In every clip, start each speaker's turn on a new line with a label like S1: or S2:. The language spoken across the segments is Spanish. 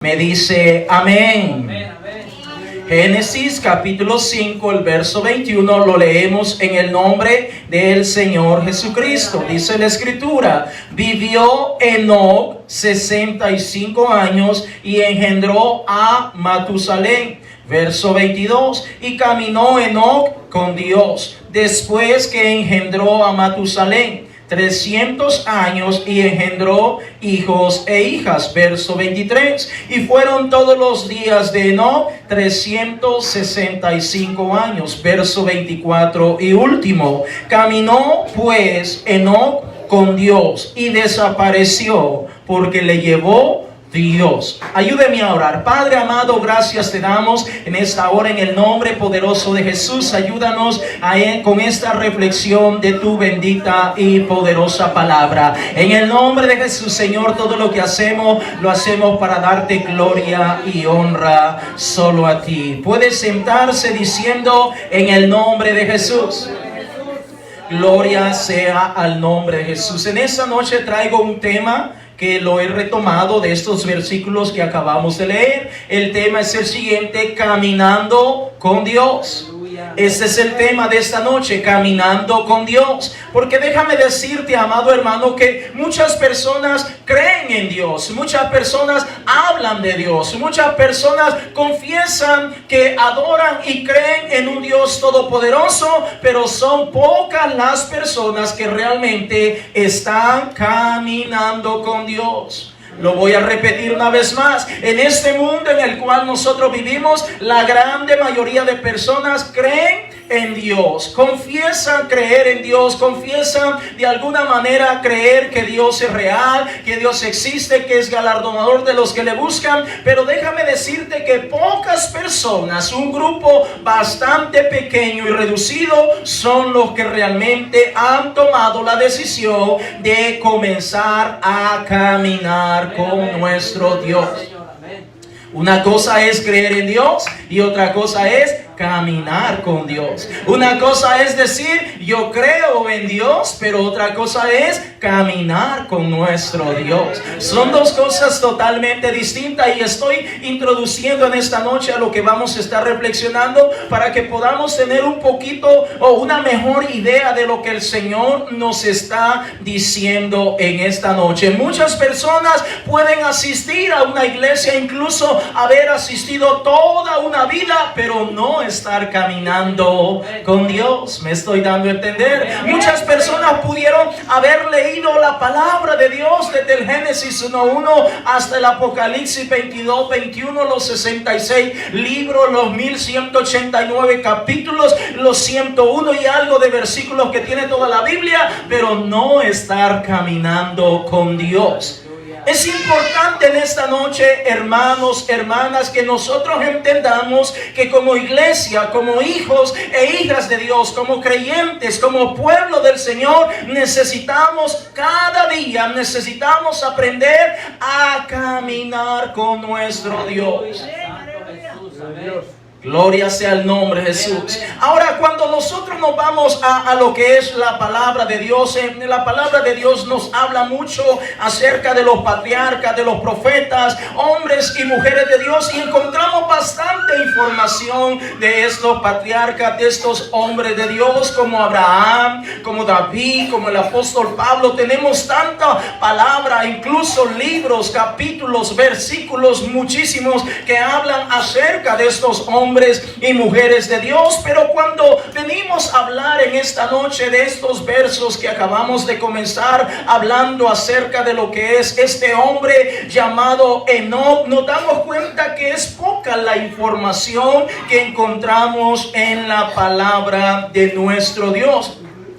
S1: Me dice amén.
S2: Amén.
S1: Génesis capítulo 5, el verso 21, lo leemos en el nombre del Señor Jesucristo. Dice la Escritura: vivió Enoc 65 años y engendró a Matusalén. Verso 22, y caminó Enoc con Dios después que engendró a Matusalén 300 años y engendró hijos e hijas. Verso 23, y fueron todos los días de Enoc 365 años. Verso 24 y último, caminó pues Enoc con Dios y desapareció porque le llevó Dios. Ayúdeme a orar. Padre amado, gracias te damos en esta hora en el nombre poderoso de Jesús. Ayúdanos con esta reflexión de tu bendita y poderosa palabra. En el nombre de Jesús, Señor, todo lo que hacemos, lo hacemos para darte gloria y honra solo a ti. Puedes sentarse diciendo: en el nombre de Jesús. Gloria sea al nombre de Jesús. En esta noche traigo un tema que lo he retomado de estos versículos que acabamos de leer. El tema es el siguiente: caminando con Dios. Este es el tema de esta noche, caminando con Dios. Porque déjame decirte, amado hermano, que muchas personas creen en Dios, muchas personas hablan de Dios, muchas personas confiesan que adoran y creen en un Dios todopoderoso, pero son pocas las personas que realmente están caminando con Dios. Lo voy a repetir una vez más. En este mundo en el cual nosotros vivimos, la grande mayoría de personas creen en Dios, confiesan creer en Dios, confiesan de alguna manera creer que Dios es real, que Dios existe, que es galardonador de los que le buscan. Pero déjame decirte que pocas personas, un grupo bastante pequeño y reducido, son los que realmente han tomado la decisión de comenzar a caminar con nuestro Dios. Una cosa es creer en Dios y otra cosa es caminar con Dios. Una cosa es decir: yo creo en Dios, pero otra cosa es caminar con nuestro Dios. Son dos cosas totalmente distintas, y estoy introduciendo en esta noche a lo que vamos a estar reflexionando para que podamos tener un poquito o una mejor idea de lo que el Señor nos está diciendo en esta noche. Muchas personas pueden asistir a una iglesia, incluso haber asistido toda una vida, pero no estar caminando con Dios. ¿Me estoy dando a entender? Muchas personas pudieron haber leído la palabra de Dios desde el Génesis 1:1 hasta el Apocalipsis 22:21, los 66 libros, los 1189 capítulos, los 101 y algo de versículos que tiene toda la Biblia, pero no estar caminando con Dios. Es importante en esta noche, hermanos, hermanas, que nosotros entendamos que como iglesia, como hijos e hijas de Dios, como creyentes, como pueblo del Señor, necesitamos cada día, necesitamos aprender a caminar con nuestro Dios. Gloria sea el nombre de Jesús. Ahora, cuando nosotros nos vamos a lo que es la palabra de Dios, la palabra de Dios nos habla mucho acerca de los patriarcas, de los profetas, hombres y mujeres de Dios, y encontramos bastante información de estos patriarcas, de estos hombres de Dios, como Abraham, como David, como el apóstol Pablo. Tenemos tanta palabra, incluso libros, capítulos, versículos, muchísimos que hablan acerca de estos hombres y mujeres de Dios. Pero cuando venimos a hablar en esta noche de estos versos que acabamos de comenzar hablando acerca de lo que es este hombre llamado Enoc, nos damos cuenta que es poca la información que encontramos en la palabra de nuestro Dios.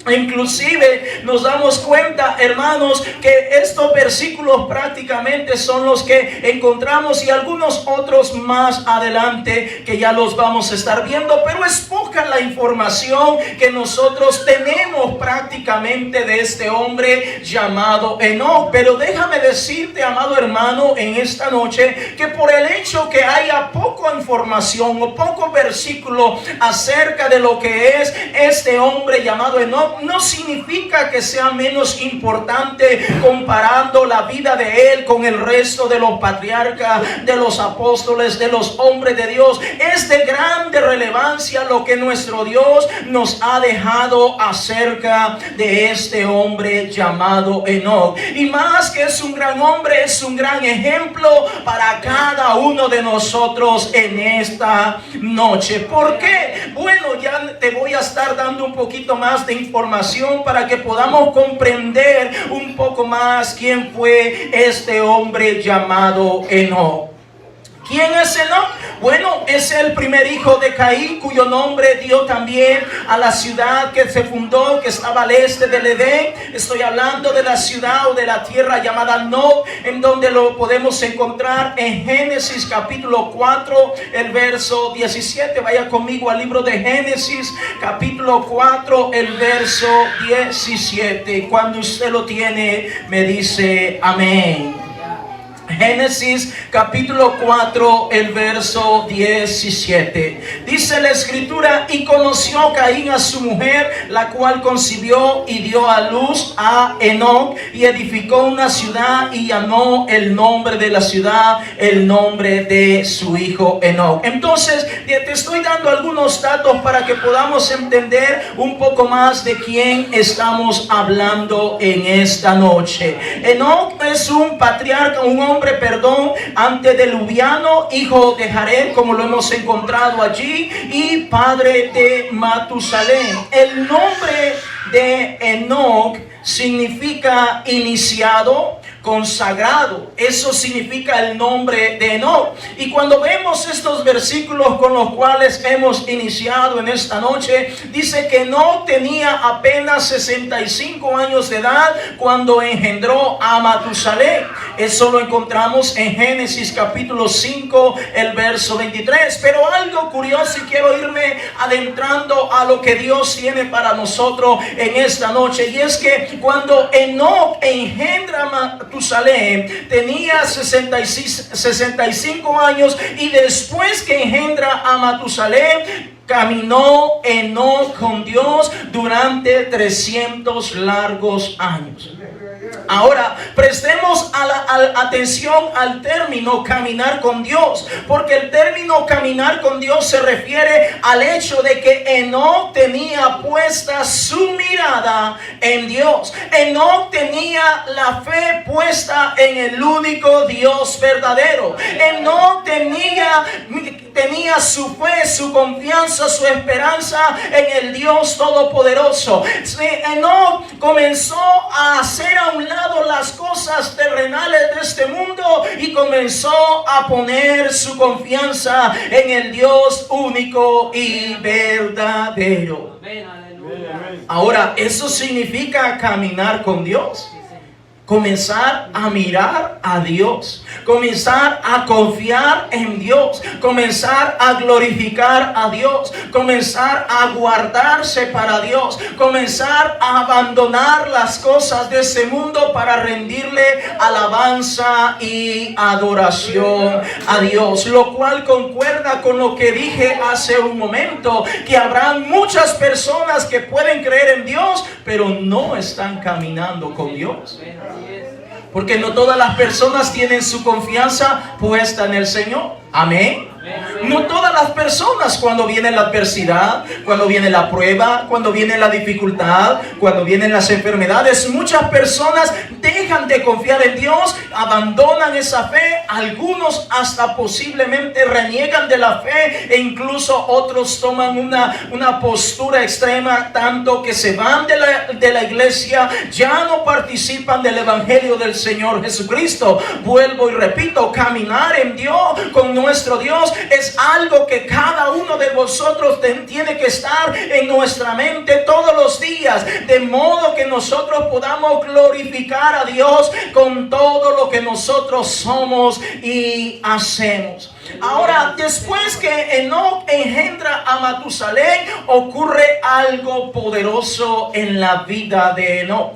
S1: Inclusive nos damos cuenta, hermanos, que estos versículos prácticamente son los que encontramos, y algunos otros más adelante que ya los vamos a estar viendo, pero es poca la información que nosotros tenemos prácticamente de este hombre llamado Enoc. Pero déjame decirte, amado hermano, en esta noche, que por el hecho que haya poca información o poco versículo acerca de lo que es este hombre llamado Enoc, Enoc no significa que sea menos importante comparando la vida de él con el resto de los patriarcas, de los apóstoles, de los hombres de Dios. Es de grande relevancia lo que nuestro Dios nos ha dejado acerca de este hombre llamado Enoc. Y más que es un gran hombre, es un gran ejemplo para cada uno de nosotros en esta noche. ¿Por qué? Bueno, ya te voy a estar dando un poquito más de información para que podamos comprender un poco más quién fue este hombre llamado Enoc. ¿Quién es Enoc? Bueno, es el primer hijo de Caín, cuyo nombre dio también a la ciudad que se fundó, que estaba al este del Edén. Estoy hablando de la ciudad o de la tierra llamada Nod, en donde lo podemos encontrar en Génesis capítulo 4, el verso 17. Vaya conmigo al libro de Génesis capítulo 4, el verso 17. Cuando usted lo tiene, me dice amén. Génesis capítulo 4, el verso 17. Dice la escritura: y conoció Caín a su mujer, la cual concibió y dio a luz a Enoc, y edificó una ciudad y llamó el nombre de la ciudad el nombre de su hijo Enoc. Entonces te estoy dando algunos datos para que podamos entender un poco más de quién estamos hablando en esta noche. Enoc es un patriarca, un hombre antediluviano, hijo de Jared, como lo hemos encontrado allí, y padre de Matusalén. El nombre de Enoc significa iniciado, consagrado. Eso significa el nombre de Enoc. Y cuando vemos estos versículos con los cuales hemos iniciado en esta noche, dice que Enoc tenía apenas 65 años de edad cuando engendró a Matusalén. Eso lo encontramos en Génesis capítulo 5, el verso 23. Pero algo curioso, y quiero irme adentrando a lo que Dios tiene para nosotros en esta noche, y es que cuando Enoc engendra a Matusalén, tenía 65 años, y después que engendra a Matusalén, caminó Enoc con Dios durante 300 largos años. Ahora, prestemos atención al término caminar con Dios, porque el término caminar con Dios se refiere al hecho de que Enoc tenía puesta su mirada en Dios. Enoc tenía la fe puesta en el único Dios verdadero. Enoc tenía su fe, su confianza, su esperanza en el Dios Todopoderoso. Enoc comenzó a hacer a un lado las cosas terrenales de este mundo y comenzó a poner su confianza en el Dios único y verdadero. Ahora, eso significa caminar con Dios. Comenzar a mirar a Dios, comenzar a confiar en Dios, comenzar a glorificar a Dios, comenzar a guardarse para Dios, comenzar a abandonar las cosas de este mundo para rendirle alabanza y adoración a Dios, lo cual concuerda con lo que dije hace un momento, que habrán muchas personas que pueden creer en Dios, pero no están caminando con Dios. Porque no todas las personas tienen su confianza puesta en el Señor. Amén. No todas las personas, cuando viene la adversidad, cuando viene la prueba, cuando viene la dificultad, cuando vienen las enfermedades, muchas personas dejan de confiar en Dios, abandonan esa fe, algunos hasta posiblemente reniegan de la fe, e incluso otros toman una postura extrema, tanto que se van de la iglesia, ya no participan del evangelio del Señor Jesucristo. Vuelvo y repito, caminar en Dios, con nuestro Dios, es algo que cada uno de vosotros tiene que estar en nuestra mente todos los días, de modo que nosotros podamos glorificar a Dios con todo lo que nosotros somos y hacemos. Ahora, después que Enoc engendra a Matusalén, ocurre algo poderoso en la vida de Enoc.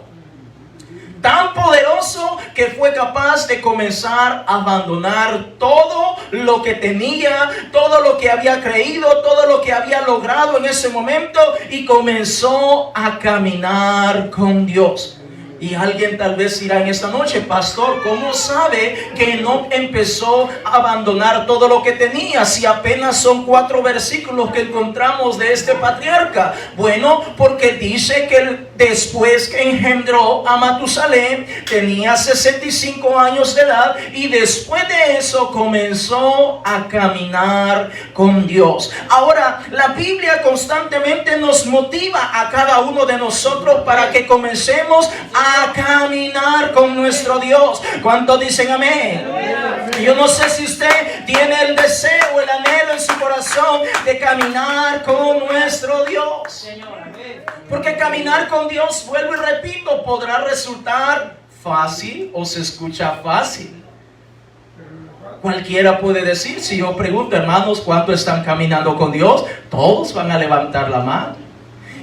S1: tan poderoso que fue capaz de comenzar a abandonar todo lo que tenía, todo lo que había creído, todo lo que había logrado en ese momento, y comenzó a caminar con Dios. Y alguien tal vez dirá en esta noche: pastor, ¿cómo sabe que no empezó a abandonar todo lo que tenía si apenas son 4 versículos que encontramos de este patriarca? Bueno, porque dice que después que engendró a Matusalén tenía 65 años de edad, y después de eso comenzó a caminar con Dios. Ahora, la Biblia constantemente nos motiva a cada uno de nosotros para que comencemos a caminar con nuestro Dios. ¿Cuántos dicen amén? Yo no sé si usted tiene el deseo, el anhelo en su corazón de caminar con nuestro Dios. Porque caminar con Dios, vuelvo y repito, podrá resultar fácil o se escucha fácil. Cualquiera puede decir, si yo pregunto, hermanos, ¿cuántos están caminando con Dios? Todos van a levantar la mano.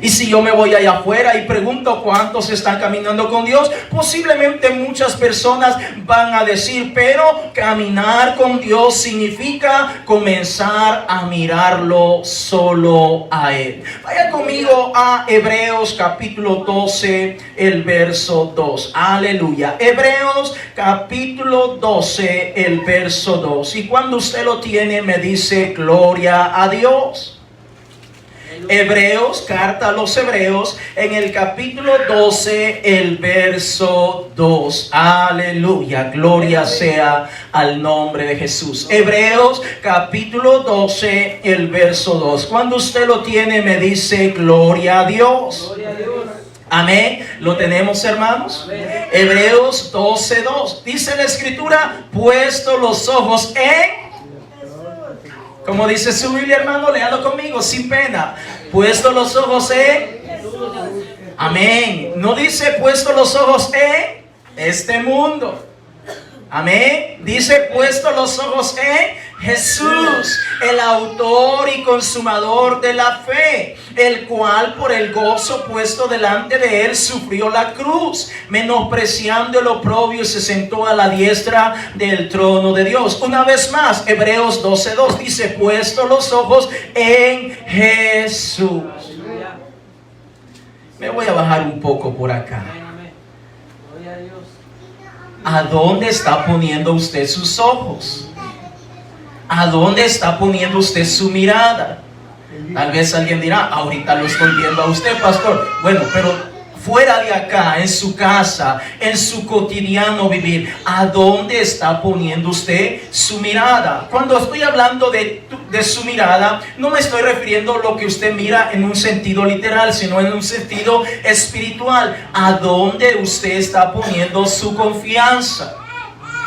S1: Y si yo me voy allá afuera y pregunto cuántos están caminando con Dios, posiblemente muchas personas van a decir, pero caminar con Dios significa comenzar a mirarlo solo a Él. Vaya conmigo a Hebreos capítulo 12, el verso 2. Aleluya. Hebreos capítulo 12, el verso 2. Y cuando usted lo tiene, me dice: gloria a Dios. Hebreos, carta a los Hebreos, en el capítulo 12, el verso 2. Aleluya, gloria sea al nombre de Jesús. Hebreos capítulo 12, el verso 2. Cuando usted lo tiene, me dice: gloria a Dios. Gloria a Dios. Amén. ¿Lo tenemos, hermanos? Amén. Hebreos 12, 2. Dice la Escritura: puesto los ojos en... Como dice su Biblia, hermano, léalo conmigo, sin pena. Puesto los ojos en... Amén. No dice puesto los ojos en este mundo. Amén. Dice puesto los ojos en Jesús, el autor y consumador de la fe, el cual por el gozo puesto delante de él sufrió la cruz, menospreciando el oprobio, y se sentó a la diestra del trono de Dios. Una vez más, Hebreos 12:2 dice: puesto los ojos en Jesús. Me voy a bajar un poco por acá. ¿A dónde está poniendo usted sus ojos? ¿A dónde está poniendo usted su mirada? Tal vez alguien dirá: ahorita lo estoy viendo a usted, pastor. Bueno, pero fuera de acá, en su casa, en su cotidiano vivir, ¿a dónde está poniendo usted su mirada? Cuando estoy hablando de su mirada, no me estoy refiriendo a lo que usted mira en un sentido literal, sino en un sentido espiritual. ¿A dónde usted está poniendo su confianza?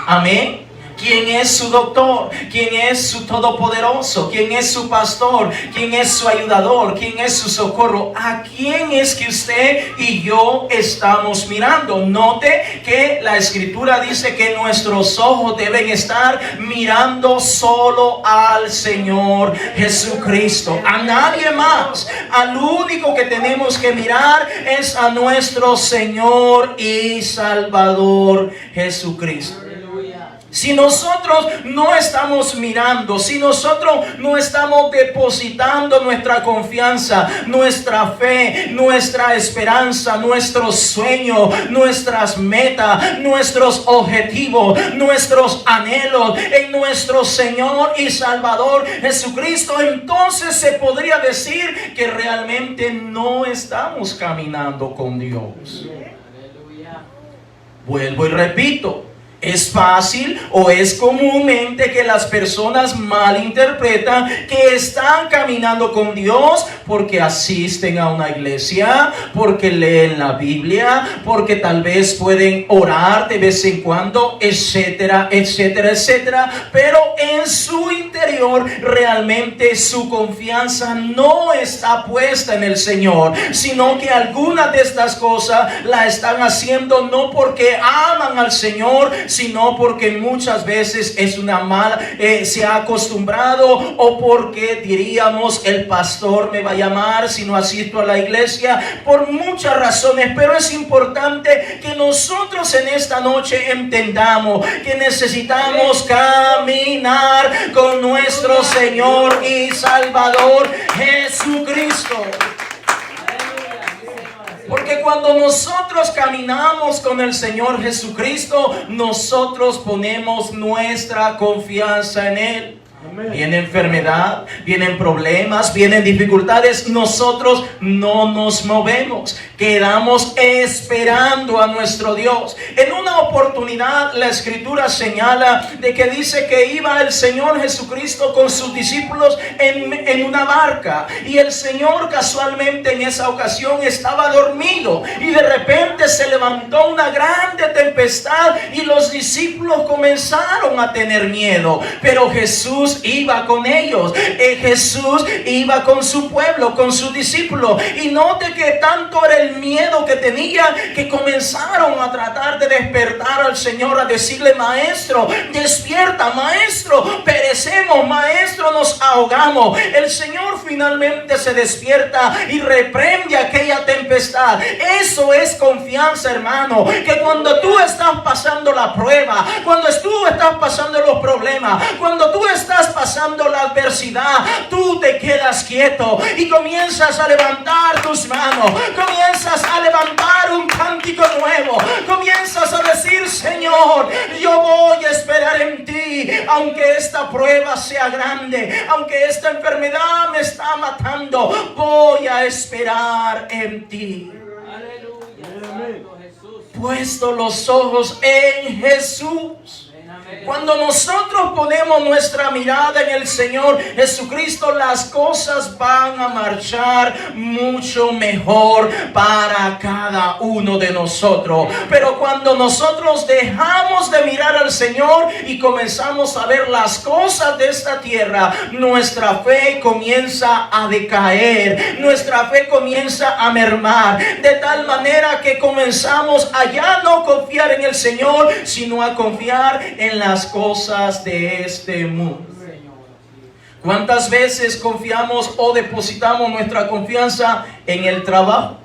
S1: Amén. ¿Quién es su doctor? ¿Quién es su todopoderoso? ¿Quién es su pastor? ¿Quién es su ayudador? ¿Quién es su socorro? ¿A quién es que usted y yo estamos mirando? Note que la Escritura dice que nuestros ojos deben estar mirando solo al Señor Jesucristo, a nadie más. Al único que tenemos que mirar es a nuestro Señor y Salvador Jesucristo. Si nosotros no estamos mirando, si nosotros no estamos depositando nuestra confianza, nuestra fe, nuestra esperanza, nuestros sueños, nuestras metas, nuestros objetivos, nuestros anhelos en nuestro Señor y Salvador Jesucristo, entonces se podría decir que realmente no estamos caminando con Dios. Vuelvo y repito. Es fácil o es comúnmente que las personas malinterpretan que están caminando con Dios porque asisten a una iglesia, porque leen la Biblia, porque tal vez pueden orar de vez en cuando, etcétera, etcétera, etcétera. Pero en su interior realmente su confianza no está puesta en el Señor, sino que algunas de estas cosas la están haciendo no porque aman al Señor, sino porque muchas veces es una mala, se ha acostumbrado, o porque diríamos el pastor me va a llamar si no asisto a la iglesia, por muchas razones. Pero es importante que nosotros en esta noche entendamos que necesitamos caminar con nuestro Señor y Salvador Jesucristo. Porque cuando nosotros caminamos con el Señor Jesucristo, nosotros ponemos nuestra confianza en Él. Viene enfermedad, vienen problemas, vienen dificultades, nosotros no nos movemos, quedamos esperando a nuestro Dios. En una oportunidad la Escritura señala de que dice que iba el Señor Jesucristo con sus discípulos en una barca, y el Señor casualmente en esa ocasión estaba dormido, y de repente se levantó una grande tempestad y los discípulos comenzaron a tener miedo, pero Jesús iba con ellos. Jesús iba con su pueblo, con sus discípulos, y note que tanto era el miedo que tenía que comenzaron a tratar de despertar al Señor, a decirle: maestro, despierta, maestro, perecemos, maestro, nos ahogamos. El Señor finalmente se despierta y reprende aquella tempestad. Eso es confianza, hermano, que cuando tú estás pasando la prueba, cuando tú estás pasando los problemas, cuando tú estás pasando la adversidad, tú te quedas quieto y comienzas a levantar tus manos, comienzas a levantar un cántico nuevo, comienzas a decir: Señor, yo voy a esperar en ti, aunque esta prueba sea grande, aunque esta enfermedad me está matando, voy a esperar en ti. Aleluya. Puesto los ojos en Jesús. Cuando nosotros ponemos nuestra mirada en el Señor Jesucristo, las cosas van a marchar mucho mejor para cada uno de nosotros. Pero cuando nosotros dejamos de mirar al Señor y comenzamos a ver las cosas de esta tierra, nuestra fe comienza a decaer, nuestra fe comienza a mermar, de tal manera que comenzamos a ya no confiar en el Señor, sino a confiar en las cosas de este mundo. ¿Cuántas veces confiamos o depositamos nuestra confianza en el trabajo?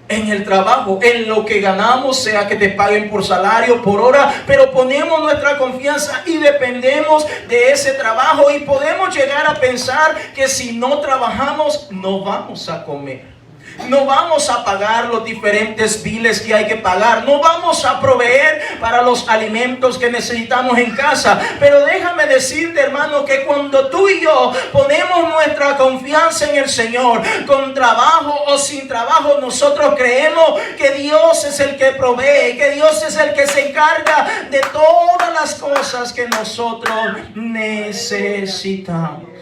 S1: En el trabajo, en lo que ganamos, sea que te paguen por salario, por hora, pero ponemos nuestra confianza y dependemos de ese trabajo, y podemos llegar a pensar que si no trabajamos no vamos a comer. No vamos a pagar los diferentes biles que hay que pagar. No vamos a proveer para los alimentos que necesitamos en casa. Pero déjame decirte, hermano, que cuando tú y yo ponemos nuestra confianza en el Señor, con trabajo o sin trabajo, nosotros creemos que Dios es el que provee, que Dios es el que se encarga de todas las cosas que nosotros necesitamos.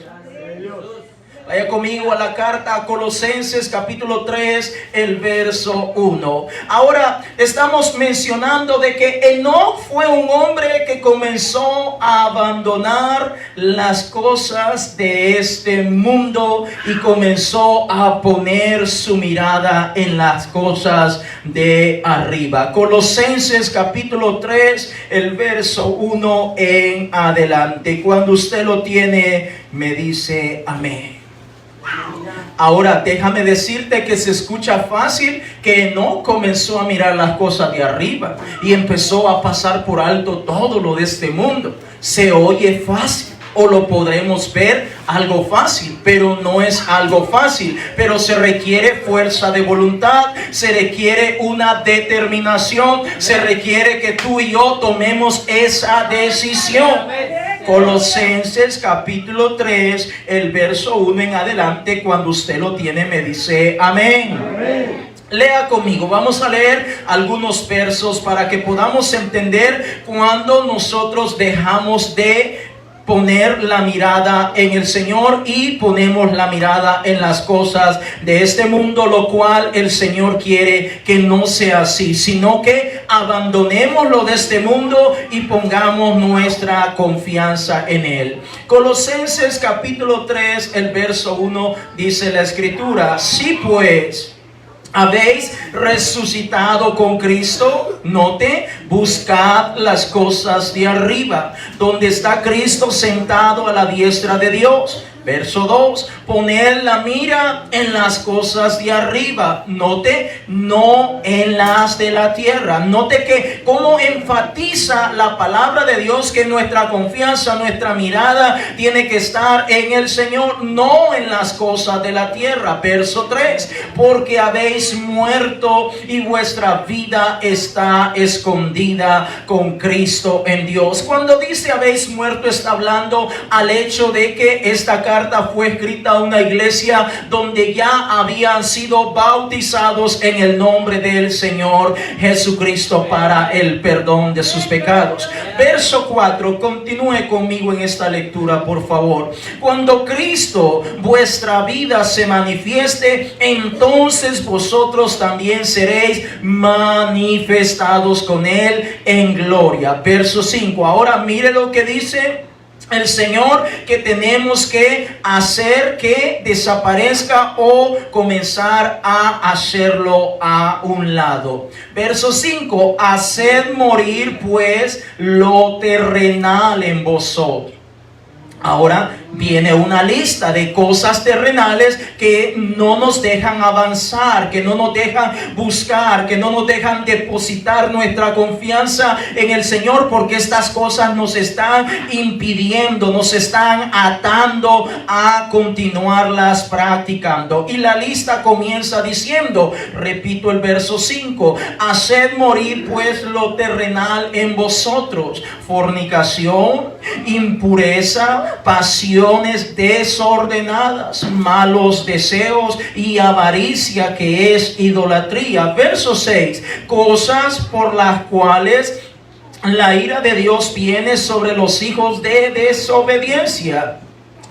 S1: Vaya conmigo a la carta a Colosenses capítulo 3, el verso 1. Ahora estamos mencionando de que Enoc fue un hombre que comenzó a abandonar las cosas de este mundo y comenzó a poner su mirada en las cosas de arriba. Colosenses capítulo 3, el verso 1 en adelante. Cuando usted lo tiene, me dice amén. Ahora déjame decirte que se escucha fácil, que no comenzó a mirar las cosas de arriba y empezó a pasar por alto todo lo de este mundo. Se oye fácil, o lo podremos ver algo fácil, pero no es algo fácil. Pero se requiere fuerza de voluntad, se requiere una determinación, se requiere que tú y yo tomemos esa decisión. Colosenses capítulo 3, el verso 1 en adelante. Cuando usted lo tiene, me dice amén. Amén. Lea conmigo, vamos a leer algunos versos para que podamos entender cuando nosotros dejamos de poner la mirada en el Señor y ponemos la mirada en las cosas de este mundo, lo cual el Señor quiere que no sea así, sino que abandonemos lo de este mundo y pongamos nuestra confianza en Él. Colosenses capítulo 3, el verso 1 dice la Escritura: sí pues, ¿Habéis resucitado con Cristo? Note, buscad las cosas de arriba, donde está Cristo sentado a la diestra de Dios. Verso 2, poner la mira en las cosas de arriba. Note, no en las de la tierra. Note que cómo enfatiza la palabra de Dios que nuestra confianza, nuestra mirada tiene que estar en el Señor, no en las cosas de la tierra. Verso 3, porque habéis muerto y vuestra vida está escondida con Cristo en Dios. Cuando dice habéis muerto, está hablando al hecho de que esta carta fue escrita a una iglesia donde ya habían sido bautizados en el nombre del Señor Jesucristo para el perdón de sus pecados. Verso 4, continúe conmigo en esta lectura, por favor. Cuando Cristo, vuestra vida, se manifieste, entonces vosotros también seréis manifestados con Él en gloria. Verso 5, ahora mire lo que dice el Señor, que tenemos que hacer que desaparezca o comenzar a hacerlo a un lado. Verso 5, haced morir pues lo terrenal en vosotros. Ahora viene una lista de cosas terrenales que no nos dejan avanzar, que no nos dejan buscar, que no nos dejan depositar nuestra confianza en el Señor, porque estas cosas nos están impidiendo, nos están atando a continuarlas practicando. Y la lista comienza diciendo, repito el verso 5, haced morir pues lo terrenal en vosotros: fornicación, impureza, pasiones desordenadas, malos deseos y avaricia, que es idolatría. Verso 6, cosas por las cuales la ira de Dios viene sobre los hijos de desobediencia.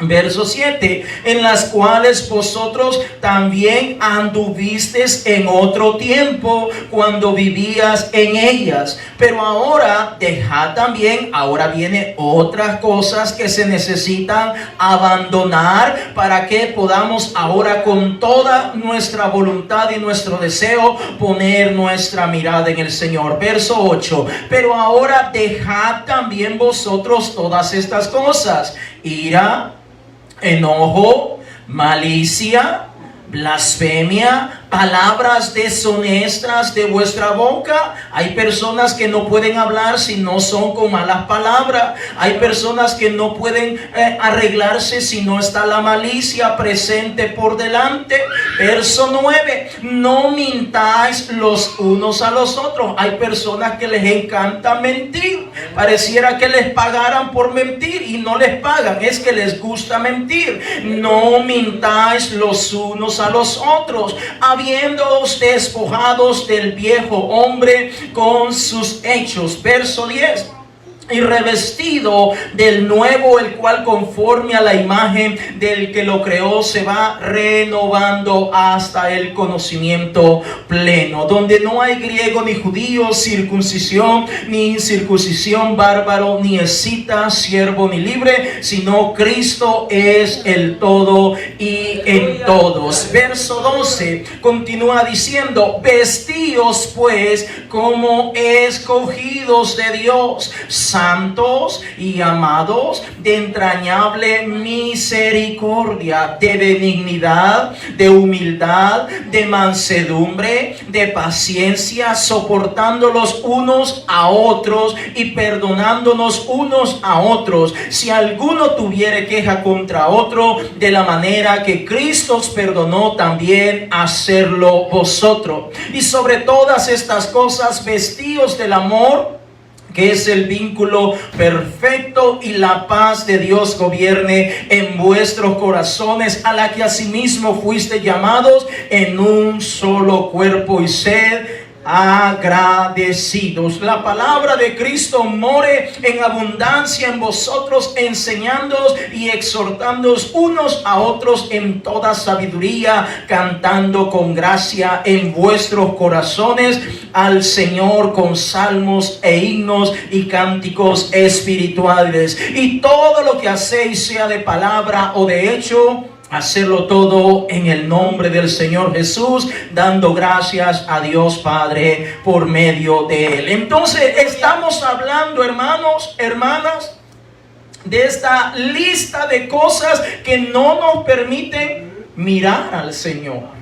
S1: Verso 7, en las cuales vosotros también anduvisteis en otro tiempo cuando vivías en ellas. Pero ahora dejad también, ahora viene otras cosas que se necesitan abandonar para que podamos ahora con toda nuestra voluntad y nuestro deseo poner nuestra mirada en el Señor. Verso 8, pero ahora dejad también vosotros todas estas cosas: ira, enojo, malicia, blasfemia, palabras deshonestas de vuestra boca. Hay personas que no pueden hablar si no son con malas palabras. Hay personas que no pueden arreglarse si no está la malicia presente por delante. Verso 9, no mintáis los unos a los otros. Hay personas que les encanta mentir. Pareciera que les pagaran por mentir y no les pagan, es que les gusta mentir. No mintáis los unos a los otros, habiéndoos despojados del viejo hombre con sus hechos. Verso 10, y revestido del nuevo, el cual conforme a la imagen del que lo creó se va renovando hasta el conocimiento pleno, donde no hay griego ni judío, circuncisión ni incircuncisión, bárbaro ni escita, siervo ni libre, sino Cristo es el todo y en todos. Verso 12 continúa diciendo, vestíos pues como escogidos de Dios, santos y amados, de entrañable misericordia, de benignidad, de humildad, de mansedumbre, de paciencia, soportándolos unos a otros y perdonándonos unos a otros, si alguno tuviere queja contra otro, de la manera que Cristo os perdonó, también hacerlo vosotros. Y sobre todas estas cosas, vestíos del amor, que es el vínculo perfecto, y la paz de Dios gobierne en vuestros corazones, a la que asimismo fuiste llamados en un solo cuerpo, y sed agradecidos. La palabra de Cristo more en abundancia en vosotros, enseñándoos y exhortándoos unos a otros en toda sabiduría, cantando con gracia en vuestros corazones al Señor con salmos e himnos y cánticos espirituales. Y todo lo que hacéis, sea de palabra o de hecho, hacerlo todo en el nombre del Señor Jesús, dando gracias a Dios Padre por medio de Él. Entonces estamos hablando, hermanos, hermanas, de esta lista de cosas que no nos permiten mirar al Señor.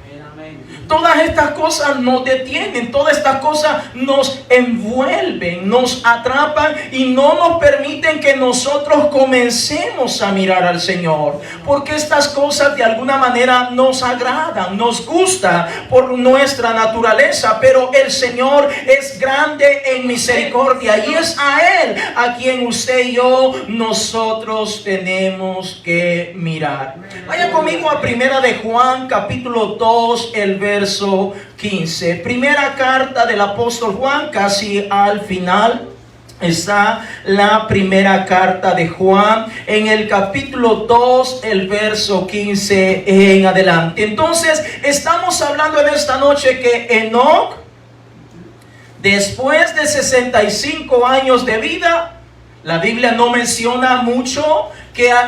S1: Todas estas cosas nos detienen, todas estas cosas nos envuelven, nos atrapan y no nos permiten que nosotros comencemos a mirar al Señor. Porque estas cosas de alguna manera nos agradan, nos gusta por nuestra naturaleza, pero el Señor es grande en misericordia y es a Él a quien usted y yo nosotros tenemos que mirar. Vaya conmigo a Primera de Juan, capítulo 2, el verso 15. Primera carta del apóstol Juan, casi al final está la primera carta de Juan, en el capítulo 2, el verso 15 en adelante. Entonces estamos hablando en esta noche que Enoc, después de 65 años de vida, la Biblia no menciona mucho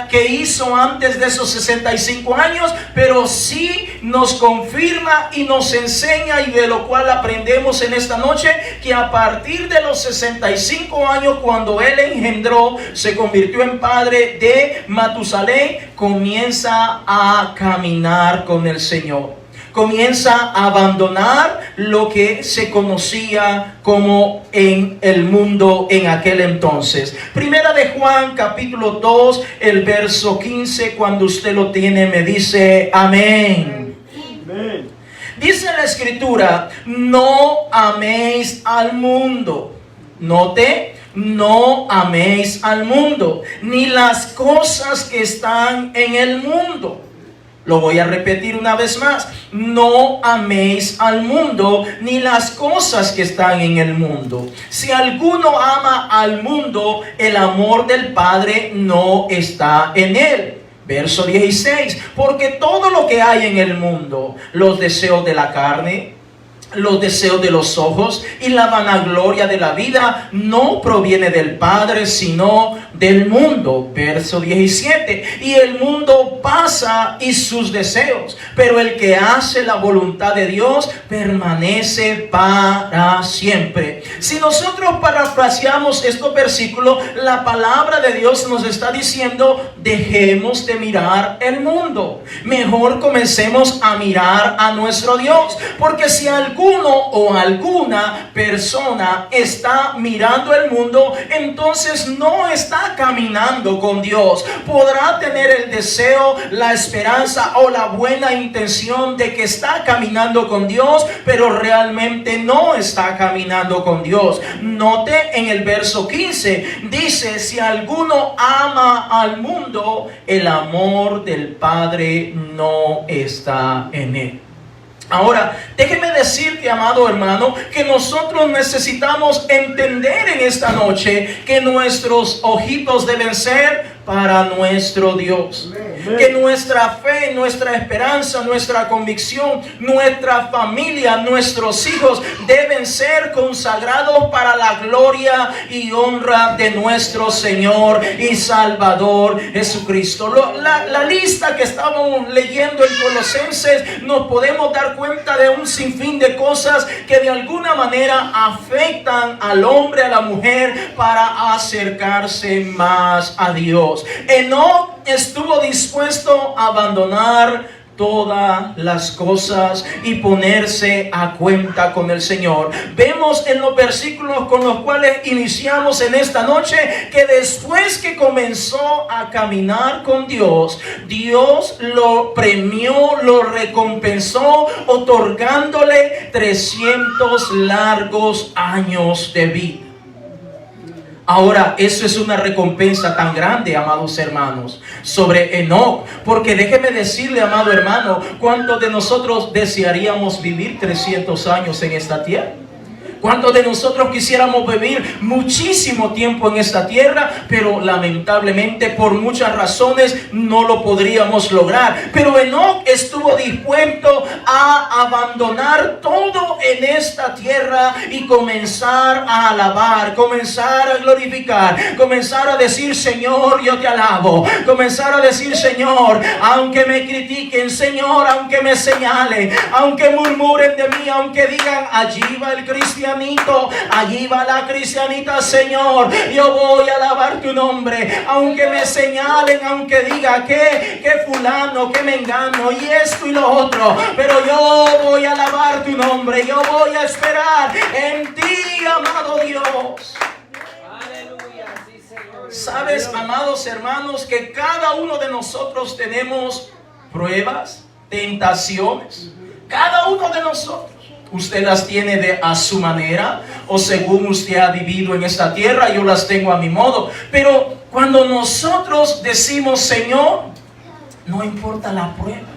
S1: que hizo antes de esos 65 años, pero sí nos confirma y nos enseña, y de lo cual aprendemos en esta noche, que a partir de los 65 años, cuando él engendró, se convirtió en padre de Matusalén, comienza a caminar con el Señor. Comienza a abandonar lo que se conocía como en el mundo en aquel entonces. Primera de Juan, capítulo 2, el verso 15, cuando usted lo tiene, me dice amén. Amén. Dice la Escritura, no améis al mundo. Note, no améis al mundo, ni las cosas que están en el mundo. Lo voy a repetir una vez más. No améis al mundo ni las cosas que están en el mundo. Si alguno ama al mundo, el amor del Padre no está en él. Verso 16. Porque todo lo que hay en el mundo, los deseos de la carne, los deseos de los ojos y la vanagloria de la vida, no proviene del Padre, sino del mundo. Verso 17. Y el mundo pasa y sus deseos, pero el que hace la voluntad de Dios permanece para siempre. Si nosotros parafraseamos estos versículos, la palabra de Dios nos está diciendo: dejemos de mirar el mundo, mejor comencemos a mirar a nuestro Dios. Porque si alguno o alguna persona está mirando el mundo, entonces no está caminando con Dios. Podrá tener el deseo, la esperanza o la buena intención de que está caminando con Dios, pero realmente no está caminando con Dios. Note en el verso 15, dice: si alguno ama al mundo, el amor del Padre no está en él. Ahora, déjeme decirte, amado hermano, que nosotros necesitamos entender en esta noche que nuestros ojitos deben ser para nuestro Dios. Que nuestra fe, nuestra esperanza, nuestra convicción, nuestra familia, nuestros hijos deben ser consagrados para la gloria y honra de nuestro Señor y Salvador Jesucristo. La lista que estábamos leyendo en Colosenses, nos podemos dar cuenta de un sinfín de cosas que de alguna manera afectan al hombre, a la mujer, para acercarse más a Dios. Enoc estuvo dispuesto a abandonar todas las cosas y ponerse a cuenta con el Señor. Vemos en los versículos con los cuales iniciamos en esta noche que después que comenzó a caminar con Dios, Dios lo premió, lo recompensó, otorgándole 300 largos años de vida. Ahora, eso es una recompensa tan grande, amados hermanos, sobre Enoc. Porque déjeme decirle, amado hermano, ¿cuántos de nosotros desearíamos vivir 300 años en esta tierra? ¿Cuántos de nosotros quisiéramos vivir muchísimo tiempo en esta tierra? Pero lamentablemente por muchas razones no lo podríamos lograr. Pero Enoc estuvo dispuesto a abandonar todo en esta tierra y comenzar a alabar, comenzar a glorificar, comenzar a decir: Señor, yo te alabo. Comenzar a decir: Señor, aunque me critiquen, Señor, aunque me señalen, aunque murmuren de mí, aunque digan: allí va el cristianito, allí va la cristianita, Señor, yo voy a alabar tu nombre. Aunque me señalen, aunque diga que fulano, que mengano y esto y lo otro, pero yo voy a alabar tu nombre. Yo voy a esperar en ti, amado Dios. Sabes, amados hermanos, que cada uno de nosotros tenemos pruebas, tentaciones. Cada uno de nosotros. Usted las tiene a su manera, o según usted ha vivido en esta tierra. Yo las tengo a mi modo. Pero cuando nosotros decimos: Señor, no importa la prueba,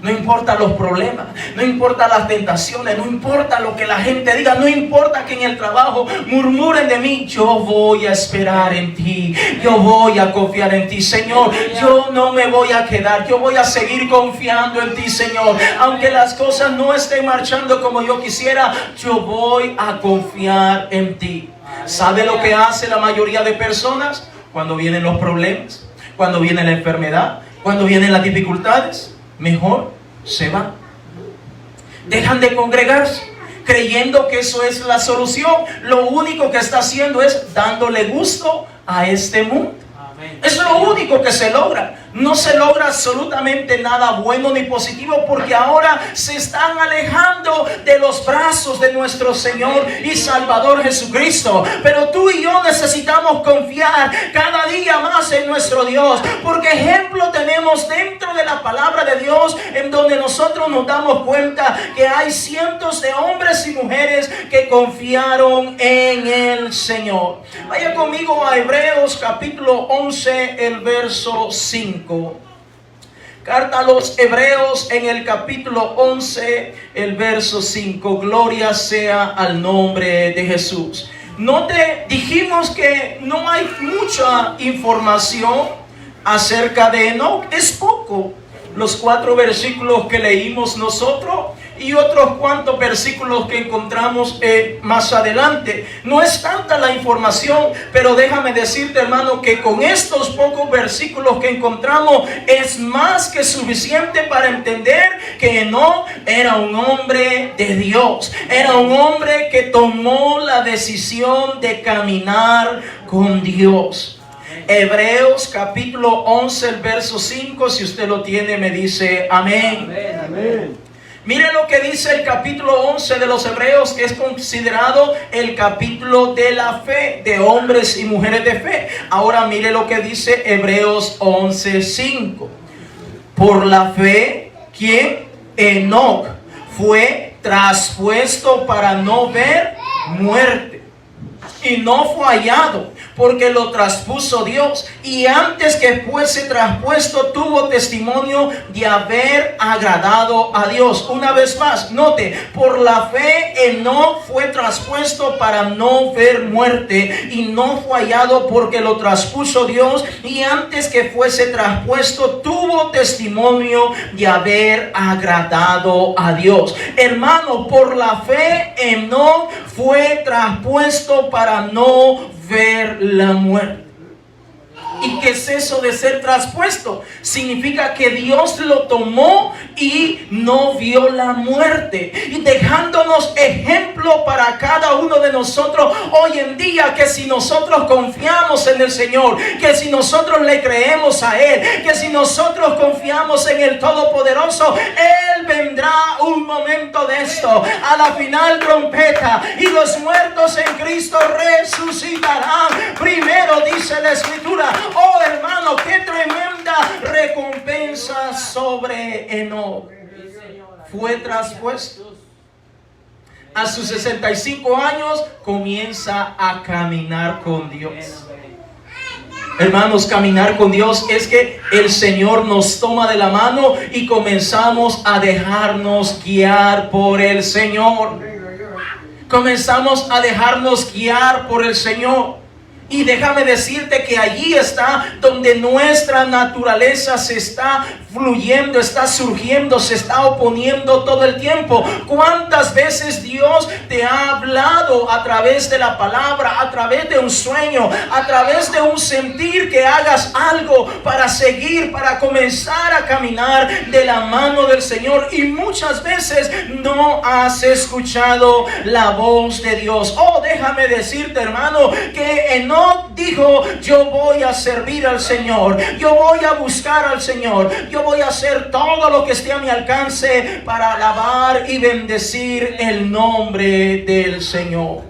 S1: no importa los problemas, no importa las tentaciones, no importa lo que la gente diga, no importa que en el trabajo murmuren de mí, yo voy a esperar en ti, yo voy a confiar en ti, Señor. Yo no me voy a quedar, yo voy a seguir confiando en ti, Señor. Aunque las cosas no estén marchando como yo quisiera, yo voy a confiar en ti. ¿Sabe lo que hace la mayoría de personas cuando vienen los problemas, cuando viene la enfermedad, cuando vienen las dificultades? Mejor se van. Dejan de congregarse, creyendo que eso es la solución. Lo único que está haciendo es dándole gusto a este mundo. Es lo único que se logra. No se logra absolutamente nada bueno ni positivo, porque ahora se están alejando de los brazos de nuestro Señor y Salvador Jesucristo. Pero tú y yo necesitamos confiar cada día más en nuestro Dios, porque ejemplo tenemos dentro de la palabra de Dios, en donde nosotros nos damos cuenta que hay cientos de hombres y mujeres que confiaron en el Señor. Vaya conmigo a Hebreos capítulo 11, el verso 5. Carta a los Hebreos en el capítulo 11, el verso 5. Gloria sea al nombre de Jesús. Dijimos que no hay mucha información acerca de Enoc. Es poco. Los 4 versículos que leímos nosotros y otros cuantos versículos que encontramos más adelante. No es tanta la información, pero déjame decirte, hermano, que con estos pocos versículos que encontramos es más que suficiente para entender que Enoc era un hombre de Dios. Era un hombre que tomó la decisión de caminar con Dios. Hebreos capítulo 11, el verso 5, si usted lo tiene, me dice amén. Amén, amén. Mire lo que dice el capítulo 11 de los Hebreos, que es considerado el capítulo de la fe, de hombres y mujeres de fe. Ahora mire lo que dice Hebreos 11, 5. Por la fe, ¿quién? Enoc fue traspuesto para no ver muerte, y no fue hallado, porque lo traspuso Dios, y antes que fuese traspuesto tuvo testimonio de haber agradado a Dios. Una vez más, note, por la fe Enoc fue traspuesto para no ver muerte, y no fue hallado porque lo traspuso Dios, y antes que fuese traspuesto tuvo testimonio de haber agradado a Dios. Hermano, por la fe Enoc fue traspuesto para no ver la muerte. ¿Y qué es eso de ser traspuesto? Significa que Dios lo tomó y no vio la muerte, y dejándonos ejemplo para cada uno de nosotros hoy en día, que si nosotros confiamos en el Señor, que si nosotros le creemos a Él, que si nosotros confiamos en el Todopoderoso, Él vendrá un momento de esto, a la final trompeta, y los muertos en Cristo resucitarán primero, dice la Escritura. Oh hermano, qué tremenda recompensa sobre Enoc. Fue traspuesto. A sus 65 años comienza a caminar con Dios. Hermanos, caminar con Dios es que el Señor nos toma de la mano y comenzamos a dejarnos guiar por el Señor. Comenzamos a dejarnos guiar por el Señor. Y déjame decirte que allí está donde nuestra naturaleza se está fluyendo, está surgiendo, se está oponiendo todo el tiempo. ¿Cuántas veces Dios te ha hablado a través de la palabra, a través de un sueño, a través de un sentir que hagas algo para seguir, para comenzar a caminar de la mano del Señor? Y muchas veces no has escuchado la voz de Dios. Oh, déjame decirte, hermano, que Enoc dijo: yo voy a servir al Señor, yo voy a buscar al Señor, yo voy a hacer todo lo que esté a mi alcance para alabar y bendecir el nombre del Señor.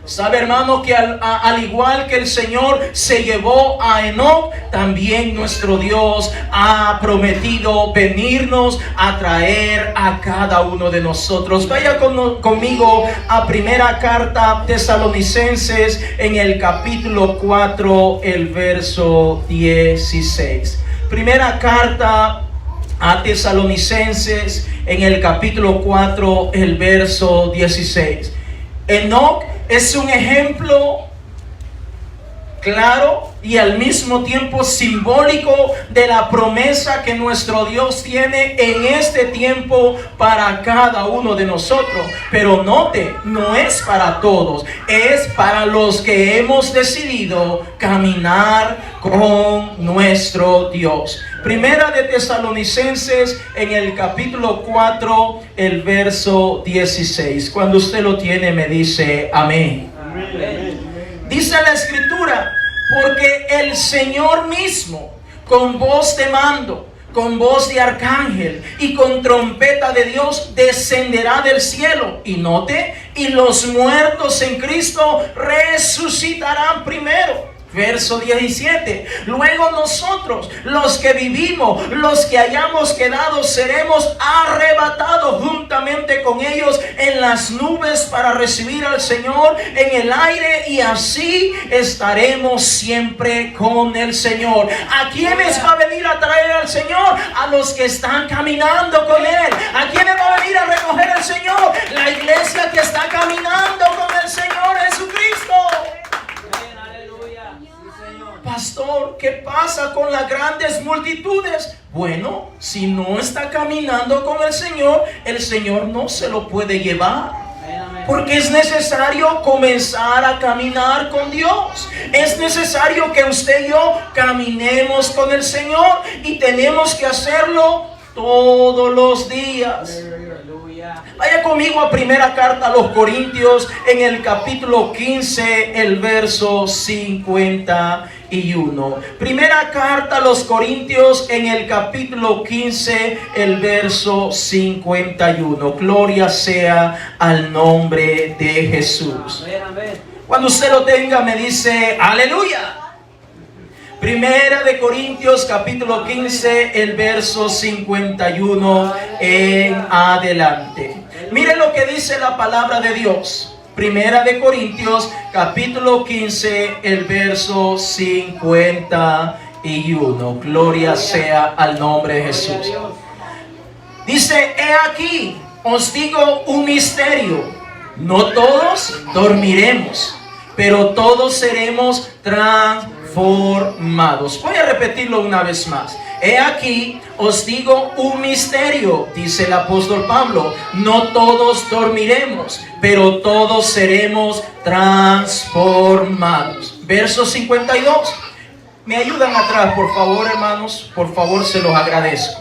S1: Sabe, hermano, que al igual que el Señor se llevó a Enoc, también nuestro Dios ha prometido venirnos a traer a cada uno de nosotros. Vaya conmigo a primera carta Tesalonicenses, en el capítulo 4, el verso 16. Primera carta a Tesalonicenses, en el capítulo 4, el verso 16. Enoc es un ejemplo claro y al mismo tiempo simbólico de la promesa que nuestro Dios tiene en este tiempo para cada uno de nosotros. Pero note, no es para todos, es para los que hemos decidido caminar con nuestro Dios. Primera de Tesalonicenses, en el capítulo 4, el verso 16. Cuando usted lo tiene, me dice amén. Amén. Dice la Escritura: porque el Señor mismo, con voz de mando, con voz de arcángel y con trompeta de Dios, descenderá del cielo. Y note, y los muertos en Cristo resucitarán primero. Verso 17. Luego nosotros, los que vivimos, los que hayamos quedado, seremos arrebatados juntamente con ellos en las nubes para recibir al Señor en el aire, y así estaremos siempre con el Señor. ¿A quiénes va a venir a traer al Señor? A los que están caminando con Él. ¿A quiénes va a venir a recoger al Señor? La iglesia que está caminando con el Señor Jesucristo. Pastor, ¿qué pasa con las grandes multitudes? Bueno, si no está caminando con el Señor no se lo puede llevar. Porque es necesario comenzar a caminar con Dios. Es necesario que usted y yo caminemos con el Señor, y tenemos que hacerlo todos los días. Vaya conmigo a primera carta a los Corintios, en el capítulo 15, el verso 51. Primera carta a los Corintios, en el capítulo 15, el verso 51. Gloria sea al nombre de Jesús. Cuando usted lo tenga, me dice aleluya. Primera de Corintios, capítulo 15, el verso 51 en adelante. Miren lo que dice la palabra de Dios. Primera de Corintios, capítulo 15, el verso 51. Gloria sea al nombre de Jesús. Dice: he aquí, os digo un misterio. No todos dormiremos, pero todos seremos transformados. Voy a repetirlo una vez más. He aquí, os digo un misterio, dice el apóstol Pablo. No todos dormiremos, pero todos seremos transformados. Verso 52. ¿Me ayudan atrás, por favor, hermanos? Por favor, se los agradezco.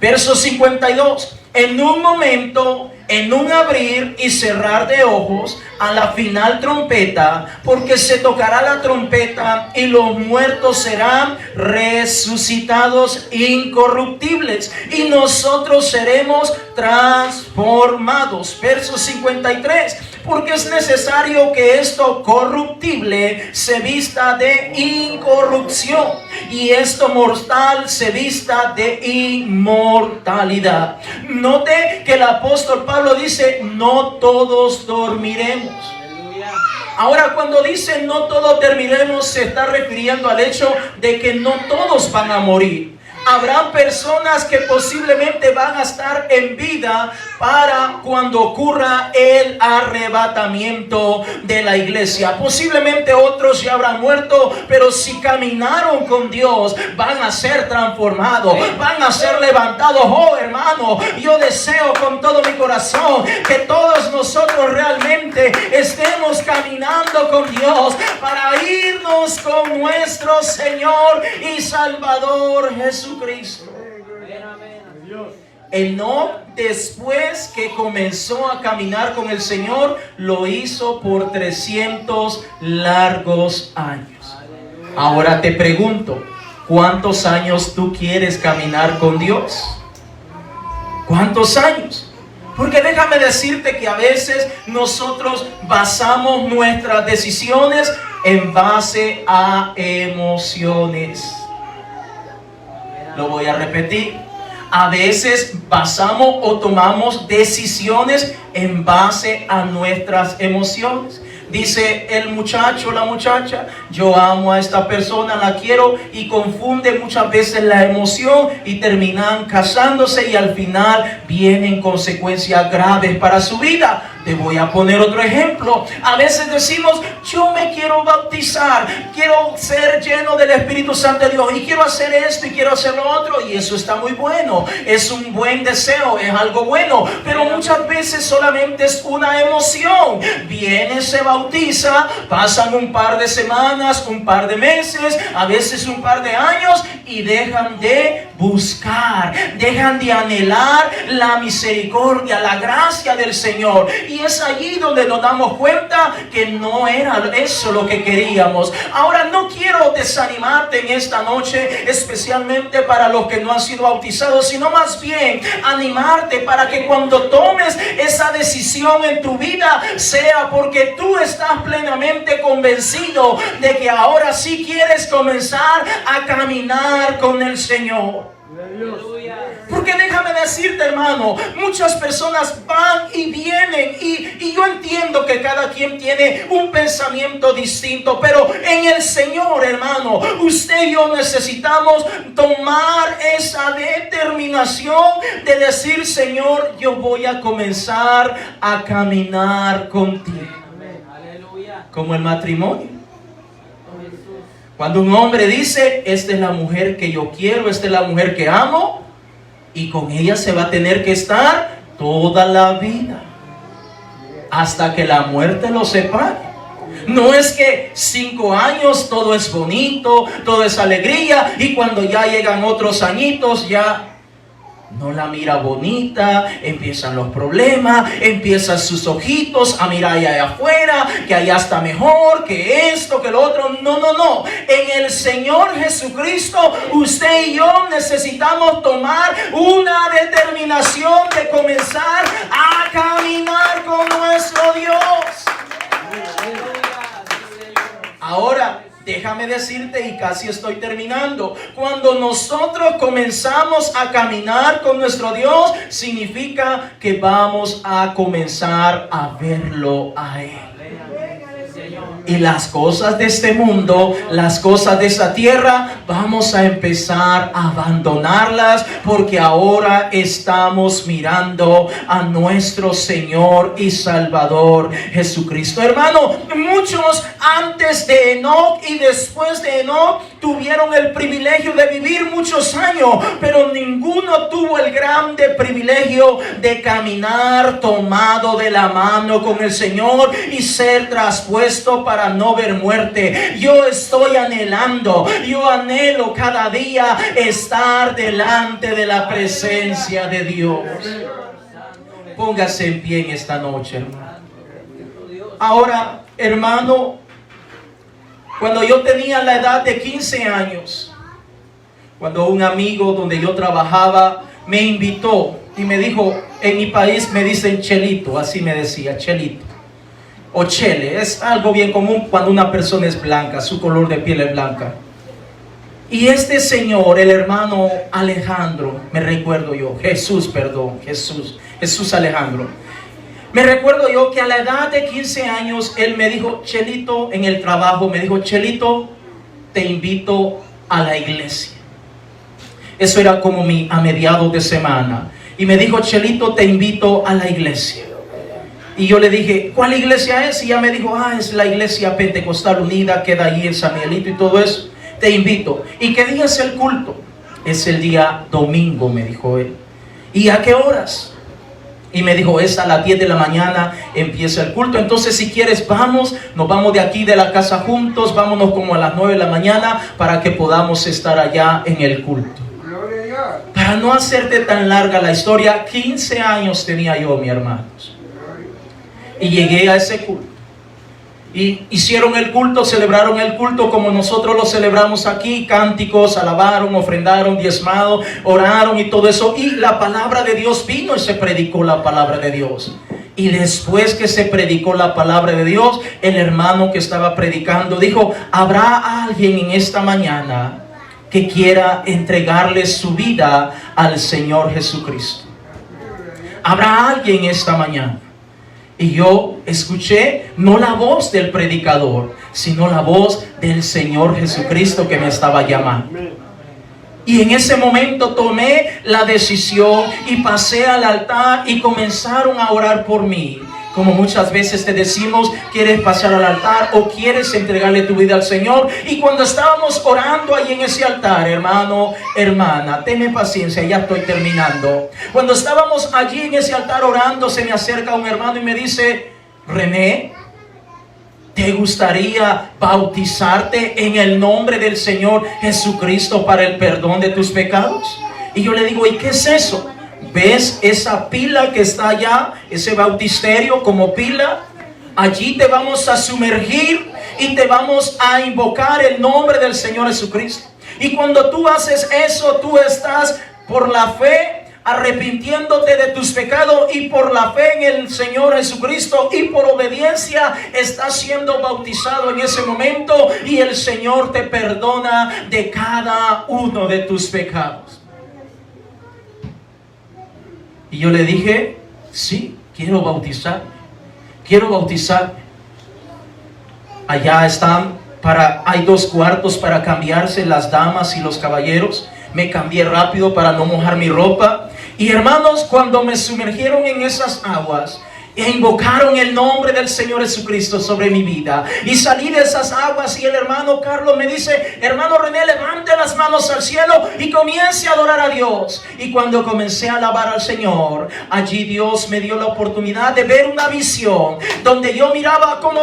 S1: Verso 52. En un momento, en un abrir y cerrar de ojos, a la final trompeta, porque se tocará la trompeta y los muertos serán resucitados incorruptibles, y nosotros seremos transformados. Verso 53. Porque es necesario que esto corruptible se vista de incorrupción, y esto mortal se vista de inmortalidad. Note que el apóstol Pablo dice: no todos dormiremos. Ahora, cuando dice no todos dormiremos, se está refiriendo al hecho de que no todos van a morir. Habrán personas que posiblemente van a estar en vida para cuando ocurra el arrebatamiento de la iglesia. Posiblemente otros ya habrán muerto, pero si caminaron con Dios, van a ser transformados, van a ser levantados. Oh, hermano, yo deseo con todo mi corazón que todos nosotros realmente estemos caminando con Dios para irnos con nuestro Señor y Salvador Jesucristo. Enoc, después que comenzó a caminar con el Señor, lo hizo por 300 largos años. Ahora te pregunto, ¿cuántos años tú quieres caminar con Dios? ¿Cuántos años? Porque déjame decirte que a veces nosotros basamos nuestras decisiones en base a emociones. Lo voy a repetir. A veces basamos o tomamos decisiones en base a nuestras emociones. Dice el muchacho, la muchacha, yo amo a esta persona, la quiero, y confunde muchas veces la emoción y terminan casándose y al final vienen consecuencias graves para su vida. Te voy a poner otro ejemplo. A veces decimos, yo me quiero bautizar, quiero ser lleno del Espíritu Santo de Dios y quiero hacer esto y quiero hacer lo otro, y eso está muy bueno, es un buen deseo, es algo bueno, pero muchas veces solamente es una emoción. Viene, se bautiza, pasan un par de semanas, un par de meses, a veces un par de años, y dejan de buscar, dejan de anhelar la misericordia, la gracia del Señor. Y es allí donde nos damos cuenta que no era eso lo que queríamos. Ahora, no quiero desanimarte en esta noche, especialmente para los que no han sido bautizados, sino más bien animarte para que cuando tomes esa decisión en tu vida, sea porque tú estás plenamente convencido de que ahora sí quieres comenzar a caminar con el Señor. Porque déjame decirte, hermano, muchas personas van y vienen y yo entiendo que cada quien tiene un pensamiento distinto, pero en el Señor, hermano, usted y yo necesitamos tomar esa determinación de decir, Señor, yo voy a comenzar a caminar contigo. Como el matrimonio. Cuando un hombre dice, esta es la mujer que yo quiero, esta es la mujer que amo, y con ella se va a tener que estar toda la vida, hasta que la muerte los separe. No es que 5 años todo es bonito, todo es alegría, y cuando ya llegan otros añitos ya no la mira bonita, empiezan los problemas, empiezan sus ojitos a mirar allá afuera, que allá está mejor, que esto, que lo otro. No. En el Señor Jesucristo, usted y yo necesitamos tomar una determinación de comenzar a caminar con nuestro Dios. Ahora, déjame decirte, y casi estoy terminando, cuando nosotros comenzamos a caminar con nuestro Dios, significa que vamos a comenzar a verlo a Él. Y las cosas de este mundo, las cosas de esta tierra, vamos a empezar a abandonarlas, porque ahora estamos mirando a nuestro Señor y Salvador Jesucristo. Hermano, muchos antes de Enoc y después de Enoc tuvieron el privilegio de vivir muchos años, pero ninguno tuvo el grande privilegio de caminar tomado de la mano con el Señor y ser traspuesto para no ver muerte. Yo estoy anhelando, yo anhelo cada día estar delante de la presencia de Dios. Póngase en pie en esta noche, hermano. Ahora, hermano, cuando yo tenía la edad de 15 años, cuando un amigo donde yo trabajaba me invitó y me dijo, en mi país me dicen chelito, así me decía, chelito o chele, es algo bien común cuando una persona es blanca, su color de piel es blanca. Y este señor, el hermano Alejandro, me recuerdo yo, Jesús Alejandro, me recuerdo yo que a la edad de 15 años, él me dijo, Chelito, en el trabajo, me dijo, Chelito, te invito a la iglesia. Eso era como a mediados de semana. Y me dijo, Chelito, te invito a la iglesia. Y yo le dije, ¿cuál iglesia es? Y ella me dijo, es la iglesia Pentecostal Unida, queda allí en San Miguelito y todo eso. Te invito. ¿Y qué día es el culto? Es el día domingo, me dijo él. ¿Y a qué horas? Y me dijo, es a las 10 de la mañana empieza el culto. Entonces, si quieres, nos vamos de aquí de la casa juntos. Vámonos como a las 9 de la mañana para que podamos estar allá en el culto. Para no hacerte tan larga la historia, 15 años tenía yo, mis hermanos. Y llegué a ese culto. Y hicieron el culto, celebraron el culto como nosotros lo celebramos aquí. Cánticos, alabaron, ofrendaron, diezmaron, oraron y todo eso. Y la palabra de Dios vino y se predicó la palabra de Dios. Y después que se predicó la palabra de Dios, el hermano que estaba predicando dijo, ¿habrá alguien en esta mañana que quiera entregarle su vida al Señor Jesucristo? ¿Habrá alguien esta mañana? Y yo escuché no la voz del predicador, sino la voz del Señor Jesucristo que me estaba llamando. Y en ese momento tomé la decisión y pasé al altar y comenzaron a orar por mí. Como muchas veces te decimos, quieres pasar al altar o quieres entregarle tu vida al Señor. Y cuando estábamos orando ahí en ese altar, hermano, hermana, tenme paciencia, ya estoy terminando. Cuando estábamos allí en ese altar orando, se me acerca un hermano y me dice, René, ¿te gustaría bautizarte en el nombre del Señor Jesucristo para el perdón de tus pecados? Y yo le digo, ¿y qué es eso? ¿Ves esa pila que está allá? Ese bautisterio como pila. Allí te vamos a sumergir y te vamos a invocar el nombre del Señor Jesucristo. Y cuando tú haces eso, tú estás por la fe arrepintiéndote de tus pecados, y por la fe en el Señor Jesucristo y por obediencia estás siendo bautizado en ese momento, y el Señor te perdona de cada uno de tus pecados. Y yo le dije, sí, quiero bautizarme. Allá están, hay 2 cuartos para cambiarse las damas y los caballeros. Me cambié rápido para no mojar mi ropa. Y hermanos, cuando me sumergieron en esas aguas e invocaron el nombre del Señor Jesucristo sobre mi vida, y salí de esas aguas, y el hermano Carlos me dice, hermano René, levante las manos al cielo y comience a adorar a Dios. Y cuando comencé a alabar al Señor, allí Dios me dio la oportunidad de ver una visión donde yo miraba como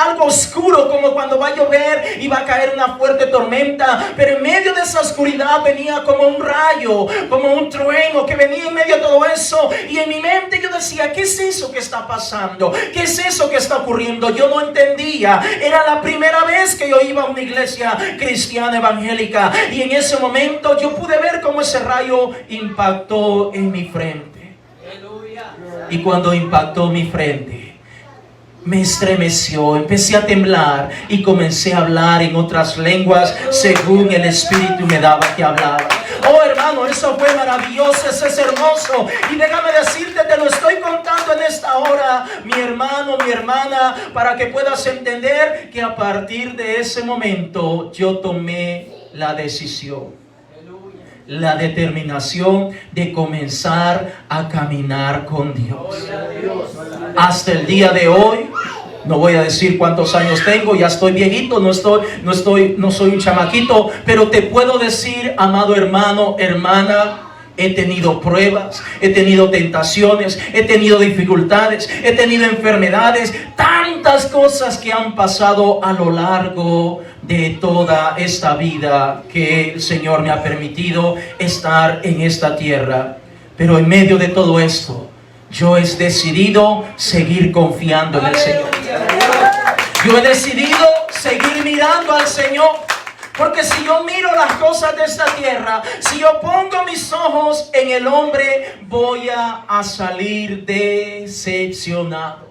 S1: algo oscuro, como cuando va a llover y va a caer una fuerte tormenta, pero en medio de esa oscuridad venía como un rayo, como un trueno que venía en medio de todo eso. Y en mi mente yo decía, ¿qué es eso que está pasando? ¿Qué es eso que está ocurriendo? Yo no entendía. Era la primera vez que yo iba a una iglesia cristiana evangélica, y en ese momento yo pude ver cómo ese rayo impactó en mi frente. Y cuando impactó mi frente, me estremeció, empecé a temblar y comencé a hablar en otras lenguas según el Espíritu me daba que hablar. Oh hermano, eso fue maravilloso, eso es hermoso. Y déjame decirte, te lo estoy contando en esta hora, mi hermano, mi hermana, para que puedas entender que a partir de ese momento yo tomé la decisión, la determinación de comenzar a caminar con Dios. Hasta el día de hoy, no voy a decir cuántos años tengo, ya estoy viejito, no soy un chamaquito, pero te puedo decir, amado hermano, hermana, he tenido pruebas, he tenido tentaciones, he tenido dificultades, he tenido enfermedades, tantas cosas que han pasado a lo largo de toda esta vida que el Señor me ha permitido estar en esta tierra. Pero en medio de todo esto, yo he decidido seguir confiando en el Señor. Yo he decidido seguir mirando al Señor. Porque si yo miro las cosas de esta tierra, si yo pongo mis ojos en el hombre, voy a salir decepcionado.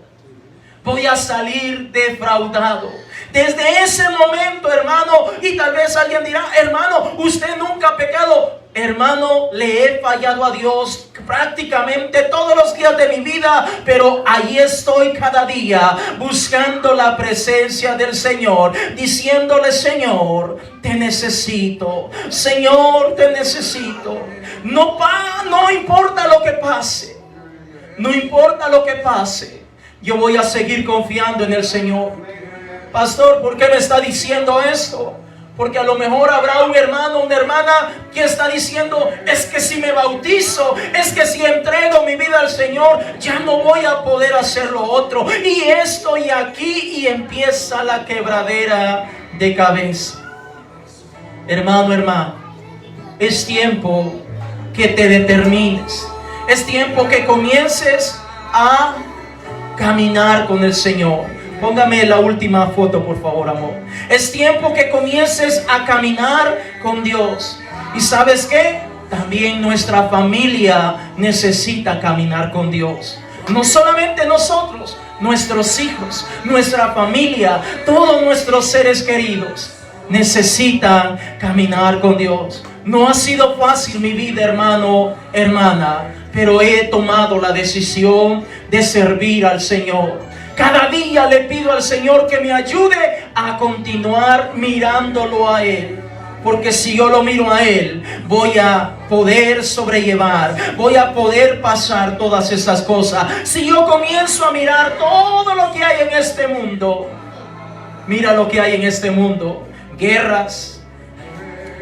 S1: Voy a salir defraudado. Desde ese momento, hermano, y tal vez alguien dirá, hermano, usted nunca ha pecado. Hermano, le he fallado a Dios prácticamente todos los días de mi vida, pero ahí estoy cada día buscando la presencia del Señor, diciéndole: Señor, te necesito. Señor, te necesito. No importa lo que pase. No importa lo que pase. Yo voy a seguir confiando en el Señor. Pastor, ¿por qué me está diciendo esto? Porque a lo mejor habrá un hermano, una hermana que está diciendo: es que si me bautizo, es que si entrego mi vida al Señor, ya no voy a poder hacer lo otro. Y estoy aquí, y empieza la quebradera de cabeza. Hermano, hermana, es tiempo que te determines. Es tiempo que comiences a caminar con el Señor. Póngame la última foto, por favor, amor. Es tiempo que comiences a caminar con Dios. ¿Y sabes qué? También nuestra familia necesita caminar con Dios. No solamente nosotros, nuestros hijos, nuestra familia, todos nuestros seres queridos necesitan caminar con Dios. No ha sido fácil mi vida, hermano, hermana, pero he tomado la decisión de servir al Señor. Cada día le pido al Señor que me ayude a continuar mirándolo a Él. Porque si yo lo miro a Él, voy a poder sobrellevar, voy a poder pasar todas esas cosas. Si yo comienzo a mirar todo lo que hay en este mundo, mira lo que hay en este mundo: guerras,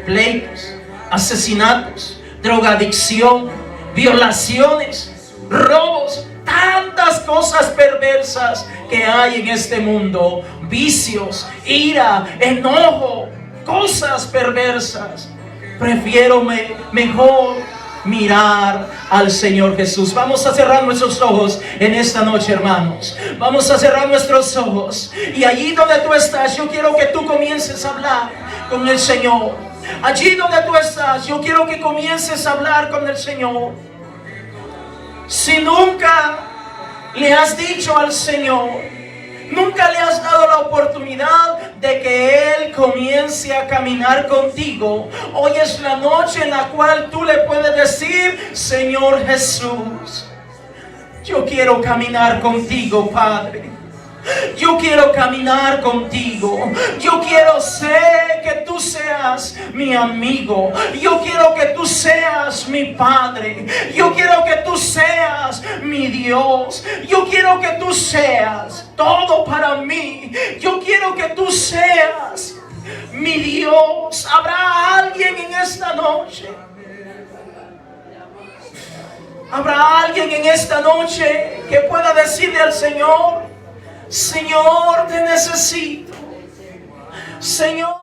S1: pleitos, asesinatos, drogadicción, violaciones, robos, tantas cosas perversas que hay en este mundo, vicios, ira, enojo, cosas perversas. Prefiero mejor mirar al Señor Jesús. Vamos a cerrar nuestros ojos en esta noche, hermanos. Vamos a cerrar nuestros ojos, y allí donde tú estás, yo quiero que tú comiences a hablar con el Señor. Allí donde tú estás, yo quiero que comiences a hablar con el Señor. Si nunca le has dicho al Señor, nunca le has dado la oportunidad de que Él comience a caminar contigo, hoy es la noche en la cual tú le puedes decir: Señor Jesús, yo quiero caminar contigo, Padre. Yo quiero caminar contigo. Yo quiero que tú seas mi amigo. Yo quiero que tú seas mi Padre. Yo quiero que tú seas mi Dios. Yo quiero que tú seas todo para mí. Yo quiero que tú seas mi Dios. ¿Habrá alguien en esta noche? ¿Habrá alguien en esta noche que pueda decirle al Señor: Señor, te necesito? Señor.